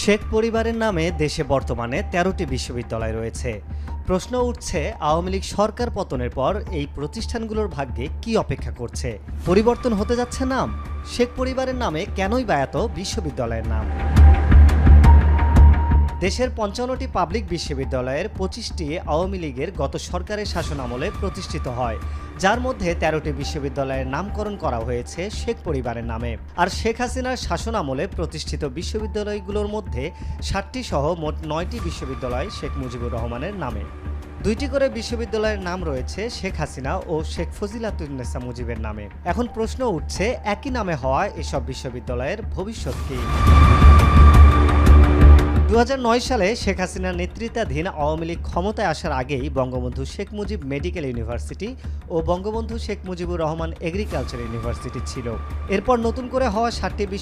শেখ পরিবারের নামে দেশে বর্তমানে ১৩টি বিশ্ববিদ্যালয় রয়েছে। প্রশ্ন উঠছে, আওয়ামী লীগ সরকার পতনের পর এই প্রতিষ্ঠানগুলোর ভাগ্যে কি অপেক্ষা করছে? পরিবর্তন হতে যাচ্ছে নাম? শেখ পরিবারের নামে কেনই বা এত বিশ্ববিদ্যালয়ের নাম? দেশের ৫৫টি পাবলিক বিশ্ববিদ্যালয়ের ২৫টি আওয়ামী লীগের গত সরকারের শাসনামলে প্রতিষ্ঠিত হয়, যার মধ্যে ১৩টি বিশ্ববিদ্যালয়ের নামকরণ করা হয়েছে শেখ পরিবারের নামে। আর শেখ হাসিনার শাসনামলে প্রতিষ্ঠিত বিশ্ববিদ্যালয়গুলোর মধ্যে ৭টি সহ মোট ৯টি বিশ্ববিদ্যালয় শেখ মুজিবুর রহমানের নামে। ২টি করে বিশ্ববিদ্যালয়ের নাম রয়েছে শেখ হাসিনা ও শেখ ফজিলাতুন্নেসা মুজিবের নামে। এখন প্রশ্ন উঠছে, একই নামে হওয়া এসব বিশ্ববিদ্যালয়ের ভবিষ্যৎ কী? ২০০৯ সালে শেখ হাসিনার নেতৃত্বাধীন আওয়ামী লীগ ক্ষমতায় আসার আগেই বঙ্গবন্ধু শেখ মুজিব মেডিকেল ইউনিভার্সিটি ও বঙ্গবন্ধু শেখ মুজিবুর রহমান এগ্রিকালচার ইউনিভার্সিটি ছিল। এরপর নতুন করে হওয়া ৭টি